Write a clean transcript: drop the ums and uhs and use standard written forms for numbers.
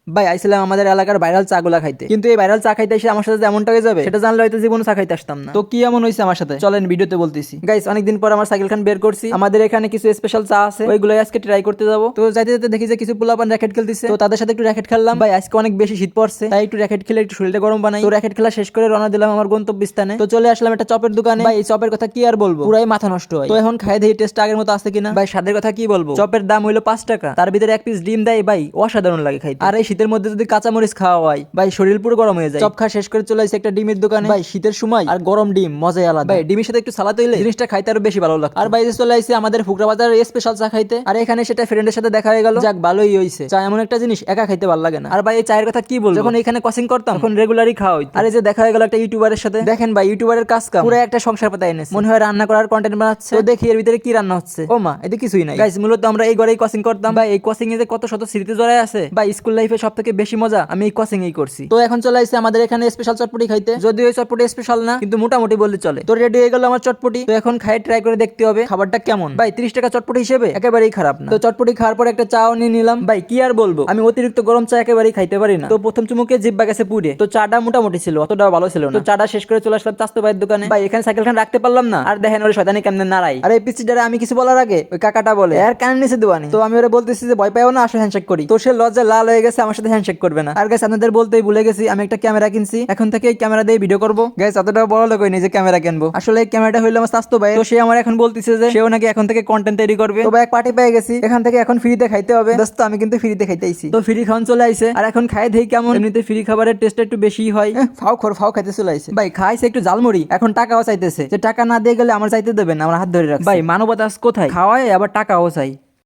ভাই আইছিলাম আমাদের এলাকার ভাইরাল চাগুলা খাইতে, কিন্তু এই ভাইরাল চা খাইতে এসে আমার সাথে যেমনটা হয়ে যাবে সেটা জানলে হয়তো জীবনে চা খাইতে আসতাম না। তো কি এমন হয়েছে আমার সাথে চলেন ভিডিওতে বলতেছি। গাইস অনেকদিন পর আমার সাইকেল খান বের করছি, আমাদের এখানে কিছু স্পেশাল চা আছে, ওইগুলো আজকে ট্রাই করতে যাবো। তো যাইতে যাইতে দেখি যে কিছু পোলাপান র্যাকেট খেলতেছে, তো তাদের সাথে একটু র্যাকেট খেললাম। ভাই আজকে অনেক বেশি শীত পড়ছে, তাই একটু র্যাকেট খেলে একটু শরীরটা গরম বানাই। তো র্যাকেট খেলা শেষ করে রওনা দিলাম আমার গন্তব্যস্থানে। তো চলে আসলাম একটা চপের দোকানে। ভাই এই চপের কথা কি আর বলবো, পুরাই মাথা নষ্ট হয়। তো এখন খাই দেখি টেস্ট আগের মতো আছে কিনা। ভাই স্বাদের কথা কি বলবো, চপের দাম হইলো 5 টাকা, তার ভিতরে এক পিস ডিম দেয়, ভাই অসাধারণ লাগে খাইতে। আর এই শীতের মধ্যে যদি কাঁচামরিচ খাওয়া হয় ভাই শরীর পুরো গরম হয়ে যায়। চপ খা শেষ করে চলে আসছে একটা ডিমের দোকানে। ভাই শীতের সময় আর গরম ডিম মজাই আলাদা। ভাই ডিমের সাথে একটু সালাদ হইলে জিনিসটা খাইতে আরো বেশি ভালো লাগে। আর বাইরে চলে আসছে আমাদের ফুকরা বাজার স্পেশাল চা খাইতে। আর এখানে সেটা ফ্রেন্ডের সাথে দেখা হয়ে গেল, যাক ভালোই হইছে। চা এমন একটা জিনিস একা খাইতে ভালো লাগে না। আর ভাই এই চায়ের কথা কি বলবো, যখন এখানে কোচিং করতাম তখন রেগুলারই খাওয়া হইতো। আর এই যে দেখা হয়ে গেল একটা ইউটিউবারের সাথে, দেখেন ভাই ইউটিউবারের কাজ কাম পুরো একটা সংসার পাতা এনেছে, মনে হয় রান্না করার কন্টেন্ট বানাচ্ছে। তো দেখি এর ভিতরে কি রান্না হচ্ছে, ও মা এতে কিছুই নাই। গাইস মূলত আমরা এই ঘরেই কোচিং করতাম। ভাই এই কোচিং এ যে কত শত স্মৃতি জড়ায় আছে, ভাই স্কুল লাইফে সব থেকে বেশি মজা আমি এই কোচিং এই করছি। তো এখন চলে আসছে আমাদের এখানে স্পেশাল চটপটি খাইতে, যদিও এই চটপটি স্পেশাল না কিন্তু মোটামুটি বললে চলে। তো রেডি হয়ে গেল আমার চটপটি, তো এখন খাই ট্রাই করে দেখতে হবে খাবারটা কেমন। ভাই 30 টাকা চটপটি হিসেবে একেবারেই খারাপ না। তো চটপটি খাওয়ার পর একটা চাও নিয়ে নিলাম। ভাই কি আর বলবো, আমি অতিরিক্ত গরম চা একেবারেই খাইতে পারি না। তো প্রথম চুমুকে জিব্বা গেছে পুড়ে। তো চাটা মোটামুটি ছিল, অতটাও ভালো ছিল না। তো চাটা শেষ করে চলে আসলাম চাস্তো ভাইয়ের দোকানে। ভাই এখানে সাইকেল খান রাখতে পারলাম না, আর দেখেন ওরে শয়তানি কেমনে নাড়াই। আর এই পিছিটারে আমি কিছু বলার আগে ওই কাকাটা বলে আর কানের নিচে দেওয়ানি। তো আমি ওরে বলতেছি যে ভয় পাইও না, আসো হ্যান্ডশেক করি। তো সে লজ্জা লাল হয়ে গেছে, আমার সাথে হ্যান্ডশেক করবে না। আর গাইস আপনাদের বলতেই ভুলে গেছি, আমি একটা ক্যামেরা কিনছি, এখন থেকে এই ক্যামেরা দিয়ে ভিডিও করবো। গাইস অতটাও বড় লোক হইনি যে ক্যামেরা কিনবো, আসলে এই ক্যামেরাটা হইলো আমার স্বাস্থ্য ভাই। তো সে আমার এখন বলতেছে যে সেও নাকি এখন থেকে কন্টেন্ট তৈরি করবে। তো ভাই এক পার্টি পেয়ে গেছি, এখান থেকে এখন ফ্রিতে খাইতে হবে। দোস্ত আমি কিন্তু ফ্রিতে খাইতেইছি। তো ফ্রি খাওয়ান চলে আইছে, আর এখন খাই দেখি কেমন। এমনিতে ফ্রি খাবারের টেস্ট একটু বেশি হয়। ফাও খাইতে চলে আইছে। ভাই খাইছে একটু জালমুড়ি, এখন টাকাও চাইতেছে, যে টাকা না দিয়ে গেলে আমার চাইতে দেবেন, আমার হাত ধরে রাখছে। ভাই মানবতা কোথায়, খাওয়ায় আবার টাকাও চাই।